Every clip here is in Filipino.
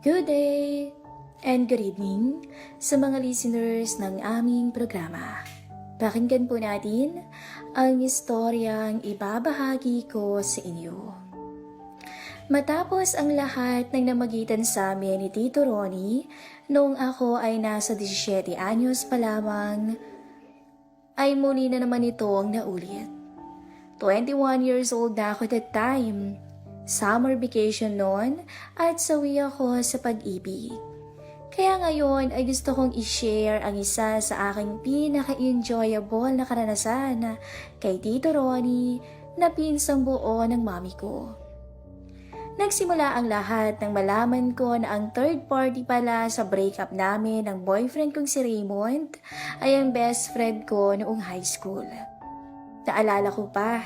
Good day and good evening sa mga listeners ng aming programa. Pakinggan po natin ang istoryang ibabahagi ko sa inyo. Matapos ang lahat ng namagitan sa amin ni Tito Ronnie noong ako ay nasa 17 anyos pa lamang, ay muli na naman itong naulit. 21 years old na ako that time. Summer vacation noon at sawi ako sa pag-ibig. Kaya ngayon ay gusto kong i-share ang isa sa aking pinaka-enjoyable na karanasan kay Tito Ronnie na pinsang buo ng mami ko. Nagsimula ang lahat nang malaman ko na ang third party pala sa breakup namin ng boyfriend kong si Raymond ay ang best friend ko noong high school. Naalala ko pa,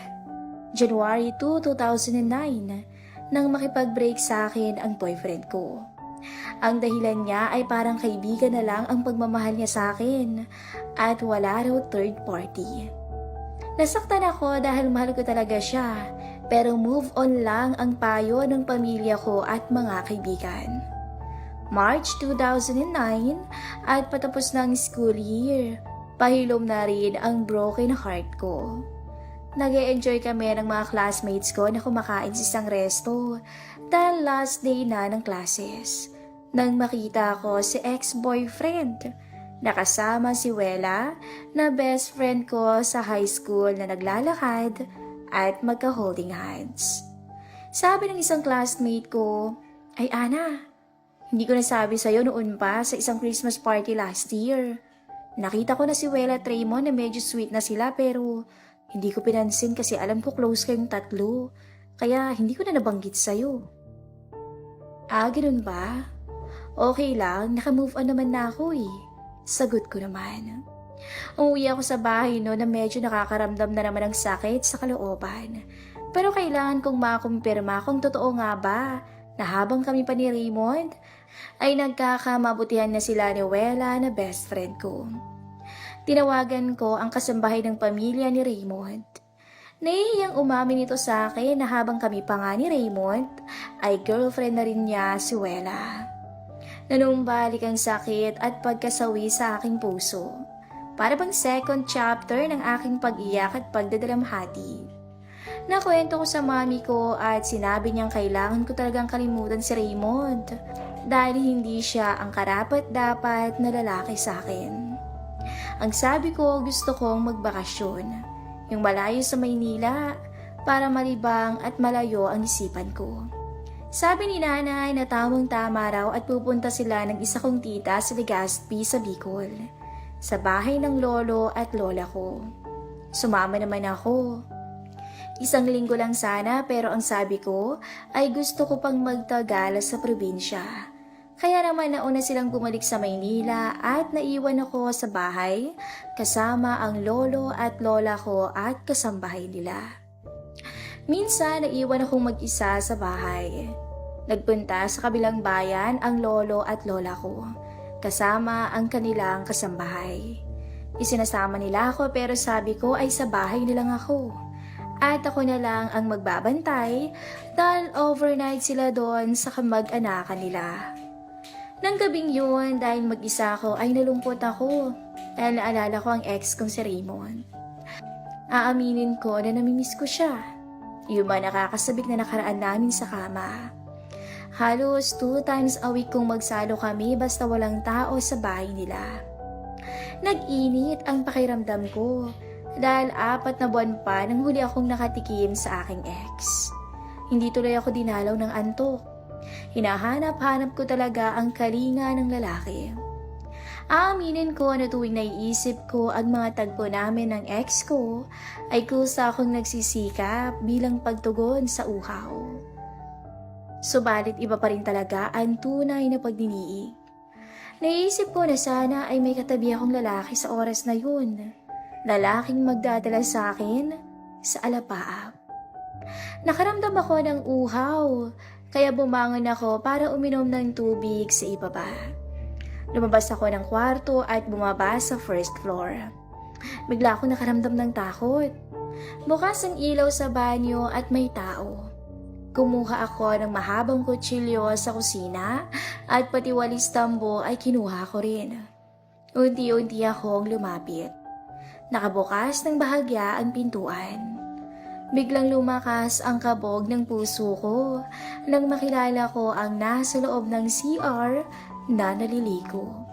January 2, 2009, nang makipag-break sa akin ang boyfriend ko. Ang dahilan niya ay parang kaibigan na lang ang pagmamahal niya sa akin at wala raw third party. Nasaktan ako dahil mahal ko talaga siya, pero move on lang ang payo ng pamilya ko at mga kaibigan. March 2009 at patapos na ang school year, pahilom na rin ang broken heart ko. Nag-e-enjoy kami ng mga classmates ko na kumakain sa isang resto dahil last day na ng classes. Nang makita ko si ex-boyfriend, nakasama si Wela na best friend ko sa high school na naglalakad at magka-holding hands. Sabi ng isang classmate ko, "Ay Ana, hindi ko nasabi sa'yo noon pa sa isang Christmas party last year. Nakita ko na si Wela at Raymond na medyo sweet na sila pero hindi ko pinansin kasi alam ko close kayong tatlo, kaya hindi ko na nabanggit sa'yo." "Ah, ganun ba? Okay lang, naka-move on naman na ako eh." Sagot ko naman. Umuwi ako sa bahay no na medyo nakakaramdam na naman ng sakit sa kalooban. Pero kailangan kong makumpirma kung totoo nga ba na habang kami pa ni Raymond ay nagkakamabutihan na sila ni Wela na best friend ko. Tinawagan ko ang kasambahay ng pamilya ni Raymond. Nahihiyang umamin ito sa akin na habang kami pa nga ni Raymond, ay girlfriend na rin niya si Wela. Nanumbalik ang sakit at pagkasawi sa aking puso. Para bang second chapter ng aking pag-iyak at pagdadalamhati. Nakwento ko sa mami ko at sinabi niyang kailangan ko talagang kalimutan si Raymond dahil hindi siya ang karapat-dapat na lalaki sa akin. Ang sabi ko, gusto kong magbakasyon, yung malayo sa Maynila para malibang at malayo ang isipan ko. Sabi ni nanay na tamang-tama raw at pupunta sila ng isa kong tita sa Legazpi sa Bicol, sa bahay ng lolo at lola ko. Sumama naman ako. Isang linggo lang sana pero ang sabi ko ay gusto ko pang magtagala sa probinsya. Kaya naman nauna silang bumalik sa Maynila at naiwan ako sa bahay kasama ang lolo at lola ko at kasambahay nila. Minsan naiwan akong mag-isa sa bahay. Nagpunta sa kabilang bayan ang lolo at lola ko kasama ang kanilang kasambahay. Isinasama nila ako pero sabi ko ay sa bahay nilang ako. At ako na lang ang magbabantay dahil overnight sila doon sa kamag-anakan nila. Nang gabing yun, dahil mag-isa ako ay nalungkot ako dahil naalala ko ang ex kong si Raymond. Aaminin ko na namimiss ko siya. Yung ba nakakasabik na nakaraan namin sa kama. Halos 2 times a week kong magsalo kami basta walang tao sa bahay nila. Nag-init ang pakiramdam ko dahil 4 na buwan pa nang huli akong nakatikim sa aking ex. Hindi tuloy ako dinalaw ng antok. Hinahanap-hanap ko talaga ang kalinga ng lalaki. Aaminin ko na tuwing naiisip ko ang mga tagpo namin ng ex ko, ay kusa akong nagsisikap bilang pagtugon sa uhaw. Subalit iba pa rin talaga ang tunay na pagdiniig. Naisip ko na sana ay may katabi akong lalaki sa oras na yun. Lalaking magdadala sa akin sa alapaap. Nakaramdam ako ng uhaw, kaya bumangon ako para uminom ng tubig sa ibaba. Lumabas ako ng kwarto at bumaba sa first floor. Bigla ako nakaramdam ng takot. Bukas ang ilaw sa banyo at may tao. Kumuha ako ng mahabang kutsilyo sa kusina at pati walis tambo ay kinuha ko rin. Unti-unti akong lumapit. Nakabukas ng bahagya ang pintuan. Biglang lumakas ang kabog ng puso ko nang makilala ko ang nasa loob ng CR na naliligo.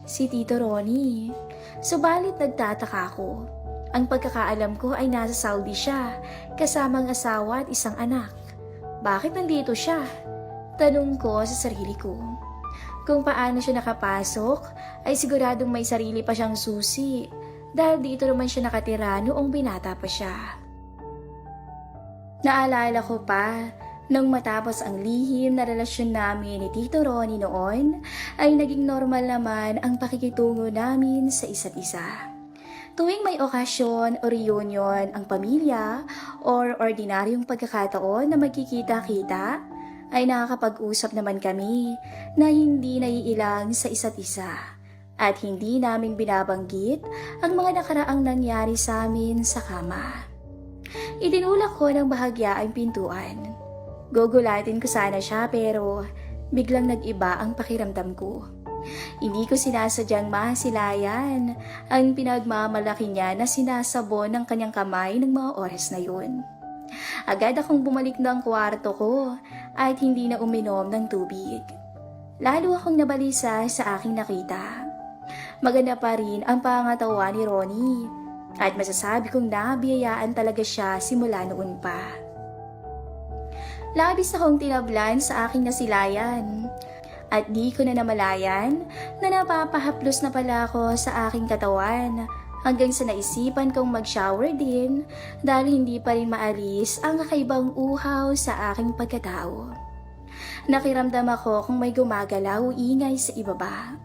Si Tito Ronnie. Subalit nagtataka ko. Ang pagkakaalam ko ay nasa Saudi siya, kasamang asawa at isang anak. Bakit nandito siya? Tanong ko sa sarili ko. Kung paano siya nakapasok, ay siguradong may sarili pa siyang susi dahil dito naman siya nakatira noong binata pa siya. Naalala ko pa, nang matapos ang lihim na relasyon namin ni Tito Ronnie noon, ay naging normal naman ang pakikitungo namin sa isa't isa. Tuwing may okasyon o reunion ang pamilya or ordinaryong pagkakataon na magkikita-kita, ay nakakapag-usap naman kami na hindi naiilang sa isa't isa at hindi namin binabanggit ang mga nakaraang nangyari sa amin sa kama. Itinulak ko ng bahagya ang pintuan. Gugulatin ko sana siya pero biglang nag-iba ang pakiramdam ko. Hindi ko sinasadyang masilayan ang pinagmamalaki niya na sinasabon ng kanyang kamay ng mga oras na yun. Agad akong bumalik ng kwarto ko at hindi na uminom ng tubig. Lalo akong nabalisa sa aking nakita. Maganda pa rin ang pangangatawan ni Ronnie at masasabi kong nabiyayaan talaga siya simula noon pa. Labis akong tinablan sa aking nasilayan. At di ko na namalayan na napapahaplos na pala ako sa aking katawan hanggang sa naisipan kong mag-shower din dahil hindi pa rin maalis ang kakaibang uhaw sa aking pagkatao. Nakiramdam ako kung may gumagalaw o ingay sa ibaba.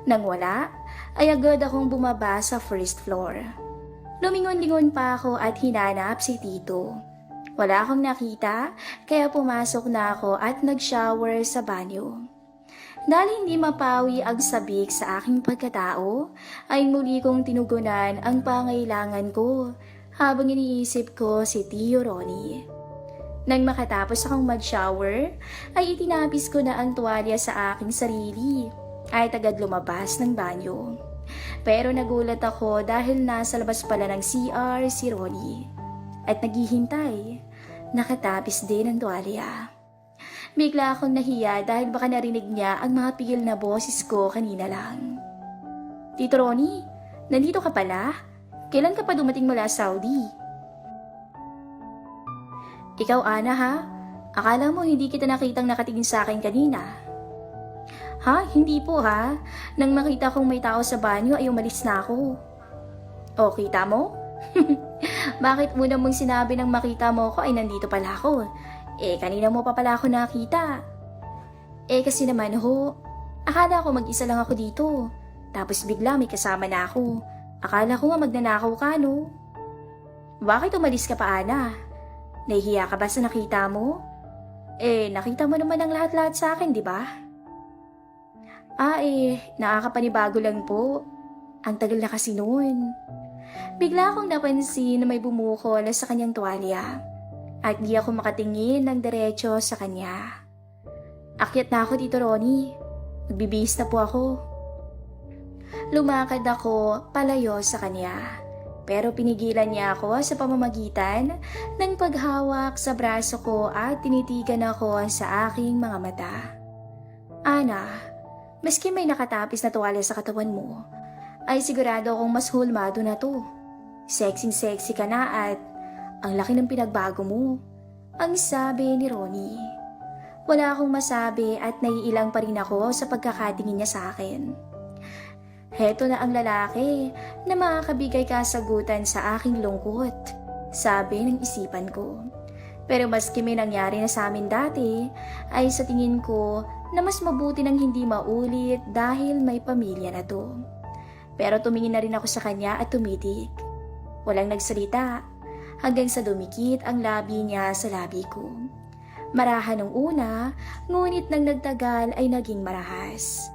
Nang wala, ay agad akong bumaba sa first floor. Lumingon-lingon pa ako at hinanap si Tito. Wala akong nakita kaya pumasok na ako at nag-shower sa banyo. Dahil hindi mapawi ang sabik sa aking pagkatao, ay muli kong tinugunan ang pangailangan ko habang iniisip ko si Tio Ronnie. Nang makatapos akong mag-shower, ay itinapis ko na ang tuwalya sa aking sarili at agad lumabas ng banyo. Pero nagulat ako dahil nasa labas pala ng CR si Ronnie at naghihintay, nakatapis din ang tuwalya. Bigla akong nahiya dahil baka narinig niya ang mga pigil na boses ko kanina lang. Tito Ronnie, nandito ka pala? Kailan ka pa dumating mula Saudi? Ikaw, Ana, ha? Akala mo hindi kita nakitang nakatingin sa akin kanina. Ha? Hindi po, ha? Nang makita kong may tao sa banyo ay umalis na ako. O, kita mo? Bakit muna mong sinabi nang makita mo ko ay nandito pala ako? Kanina mo pa pala ako nakita. Kasi naman ho, akala ko mag-isa lang ako dito. Tapos bigla may kasama na ako. Akala ko nga magnanakaw ka, no? Bakit umalis ka pa, Ana? Nahihiya ka ba sa nakita mo? Nakita mo naman ang lahat-lahat sa akin, di ba? Nakakapanibago lang po. Ang tagal na kasi noon. Bigla akong napansin na may bumukol sa kanyang tuwalya. At di ako makatingin ng diretso sa kanya. Akyat na ako, Tito Ronnie. Magbibihis na po ako. Lumakad ako palayo sa kanya. Pero pinigilan niya ako sa pamamagitan ng paghawak sa braso ko at tinitigan ako sa aking mga mata. Ana, maski may nakatapis na tuwalya sa katawan mo, ay sigurado akong mas hulmado na to. Sexy-sexy ka na at ang laki ng pinagbago mo, ang sabi ni Ronnie. Wala akong masabi at naiilang pa rin ako sa pagkakatingin niya sa akin. Heto na ang lalaki na makakabigay kasagutan sa aking lungkot, sabi ng isipan ko. Pero maski may nangyari na sa amin dati, ay sa tingin ko na mas mabuti nang hindi maulit dahil may pamilya na to. Pero tumingin na rin ako sa kanya at tumitig. Walang nagsalita. Hanggang sa dumikit ang labi niya sa labi ko. Marahan nung una, ngunit nang nagtagal ay naging marahas.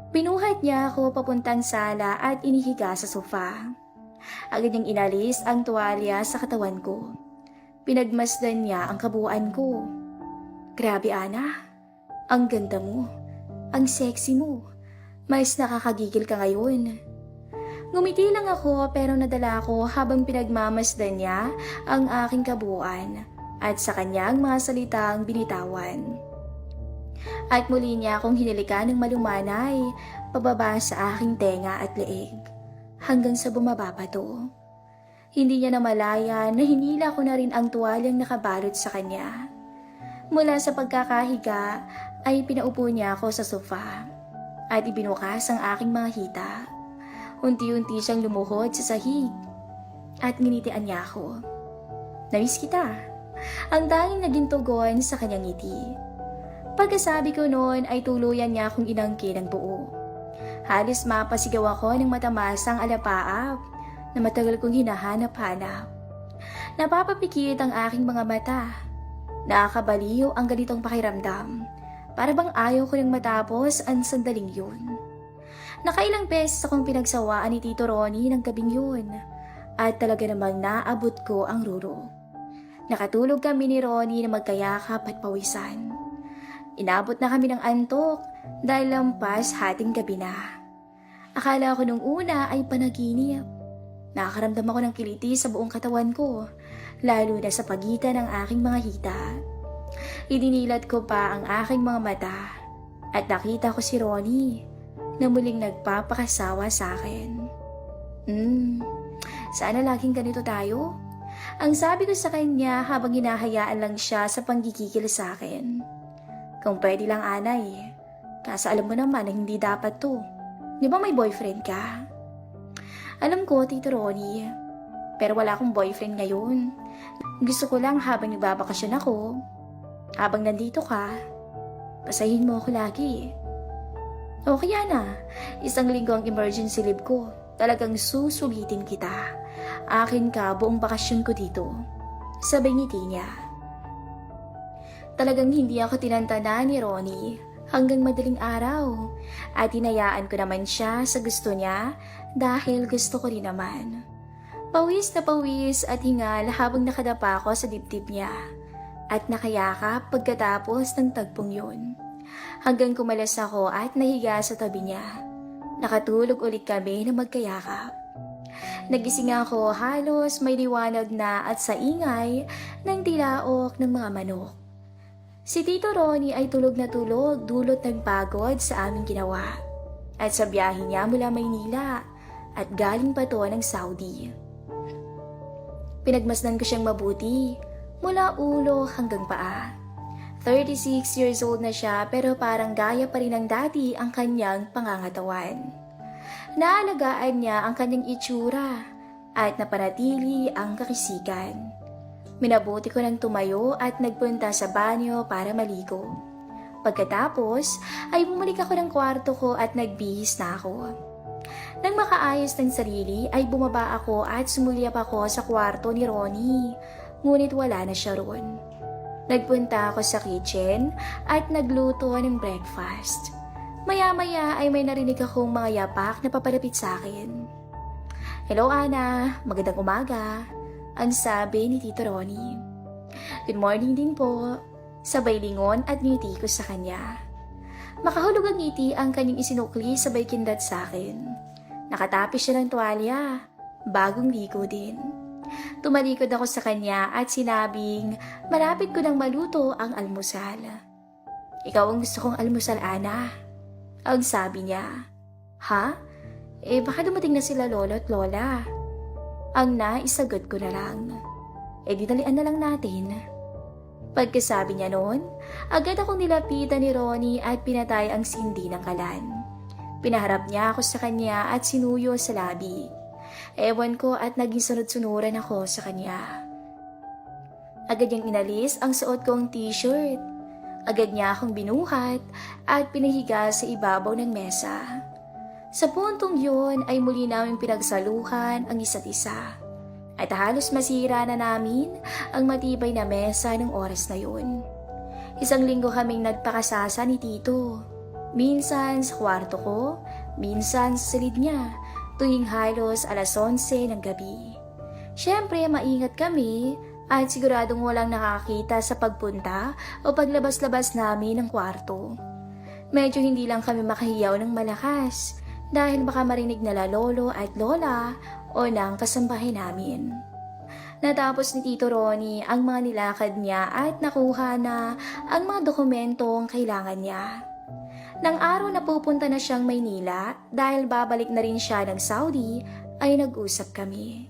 Binuhat niya ako papuntang sala at inihiga sa sofa. Agad niyang inalis ang tuwalya sa katawan ko. Pinagmasdan niya ang kabuuan ko. Grabe, Ana. Ang ganda mo. Ang sexy mo. Mas nakakagigil ka ngayon. Ngumiti lang ako pero nadala ako habang pinagmamasdan niya ang aking kabuuan at sa kanyang mga salitang binitawan. At muli niya akong hinilikan ng malumanay pababa sa aking tenga at leeg hanggang sa bumaba pa to. Hindi niya namalaya na hinila ko na rin ang tuwalyang nakabalot sa kanya. Mula sa pagkakahiga ay pinaupo niya ako sa sofa at ibinukas ang aking mga hita. Unti-unti siyang lumuhod sa sahig at nginitian niya ako. Namiss kita. Ang tanging naging tugon sa kanyang ngiti. Pagkasabi ko noon ay tuluyan niya akong inangkin ng buo. Halos mapasigaw ako ng matamasang alapaap na matagal kong hinahanap-hanap. Napapapikit ang aking mga mata. Nakakabaliw ang ganitong pakiramdam. Para bang ayaw ko nang matapos ang sandaling yun. Nakailang beses akong pinagsawaan ni Tito Ronnie ng gabing yun at talaga namang naabot ko ang ruro. Nakatulog kami ni Ronnie na magkayakap at pawisan. Inabot na kami ng antok dahil lampas hating gabi na. Akala ko nung una ay panaginip. Nakakaramdam ako ng kiliti sa buong katawan ko, lalo na sa pagitan ng aking mga hita. Idinilat ko pa ang aking mga mata at nakita ko si Ronnie na muling nagpapakasawa sa akin. Sana laging ganito tayo? Ang sabi ko sa kanya habang hinahayaan lang siya sa panggigigil sa akin. Kung pwede lang, Anay. Kaso alam mo naman na hindi dapat to. Di ba may boyfriend ka? Alam ko, Tito Ronnie. Pero wala akong boyfriend ngayon. Gusto ko lang habang nagbabakasyon ako, habang nandito ka, pasahin mo ako lagi. Okay, Ana. Isang linggo ang emergency leave ko. Talagang susulitin kita. Akin ka buong bakasyon ko dito. Sabay ngiti niya. Talagang hindi ako tinantana ni Ronnie hanggang madaling araw. At hinayaan ko naman siya sa gusto niya dahil gusto ko rin naman. Pawis na pawis at hingal habang nakadapa ako sa dibdib niya. At nakayakap pagkatapos ng tagpong yun. Hanggang kumalas ako at nahiga sa tabi niya. Nakatulog ulit kami na magkayakap. Nagising ako halos may liwanag na at sa ingay ng tilaok ng mga manok. Si Tito Ronnie ay tulog na tulog dulot ng pagod sa aming ginawa. At sa biyahe niya mula Maynila at galing pa to ng Saudi. Pinagmasdan ko siyang mabuti mula ulo hanggang paa. 36 years old na siya pero parang gaya pa rin ng dati ang kanyang pangangatawan. Naalagaan niya ang kanyang itsura at napanatili ang kakisikan. Minabuti ko ng tumayo at nagpunta sa banyo para maligo. Pagkatapos ay bumalik ako ng kwarto ko at nagbihis na ako. Nang makaayos ng sarili ay bumaba ako at sumulyap ako sa kwarto ni Ronnie, ngunit wala na siya roon. Nagpunta ako sa kitchen at nagluto ng breakfast. Maya-maya ay may narinig akong mga yapak na papalapit sa akin. Hello, Ana. Magandang umaga. Ang sabi ni Tito Ronnie. Good morning din po. Sabay lingon at ngiti ko sa kanya. Makahulog ang ngiti ang kanyang isinukli sabay kindat sa akin. Nakatapis siya ng tuwalya. Bagong ligo din. Tumalikod ako sa kanya at sinabing malapit ko nang maluto ang almusal. Ikaw ang gusto kong almusal, Ana. Ang sabi niya. Ha? Baka dumating na sila lolo at lola. Ang naisagot ko na lang. Dinalian na lang natin. Pagkasabi niya noon, agad akong nilapitan ni Ronnie at pinatay ang sindi ng kalan. Pinaharap niya ako sa kanya at sinuyo sa labi. Ewan ko at naging sunod-sunuran ako sa kanya. Agad niyang inalis ang suot kong t-shirt. Agad niya akong binuhat at pinahiga sa ibabaw ng mesa. Sa puntong yun ay muli namin pinagsaluhan ang isa't isa. At halos masira na namin ang matibay na mesa ng oras na yun. Isang linggo kaming nagpakasasa ni Tito. Minsan sa kwarto ko, minsan sa silid niya, tuwing halos 11:00 ng gabi. Siyempre, maingat kami at siguradong walang nakakita sa pagpunta o paglabas-labas namin ng kwarto. Medyo hindi lang kami makahiyaw ng malakas dahil baka marinig nila lolo at lola o ng kasambahay namin. Natapos ni Tito Ronnie ang mga nilakad niya at nakuha na ang mga dokumentong kailangan niya. Nang araw na pupunta na siyang Maynila dahil babalik na rin siya ng Saudi ay nag-usap kami.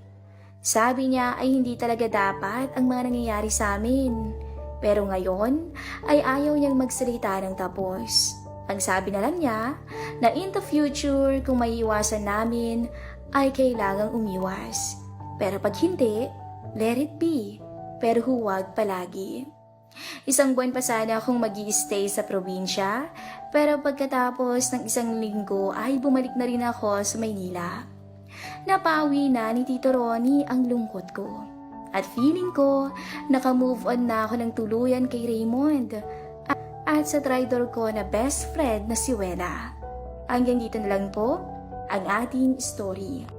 Sabi niya ay hindi talaga dapat ang mga nangyayari sa amin. Pero ngayon ay ayaw niyang magsalita ng tapos. Ang sabi na lang niya na in the future kung maiiwasan namin ay kailangang umiwas. Pero pag hindi, let it be. Pero huwag palagi. Isang buwan pa sana akong mag-i-stay sa probinsya, pero pagkatapos ng isang linggo ay bumalik na rin ako sa Maynila. Napawi na ni Tito Ronnie ang lungkot ko. At feeling ko, naka-move on na ako ng tuluyan kay Raymond at sa traitor ko na best friend na si Wena. Hanggang dito na lang po ang ating story.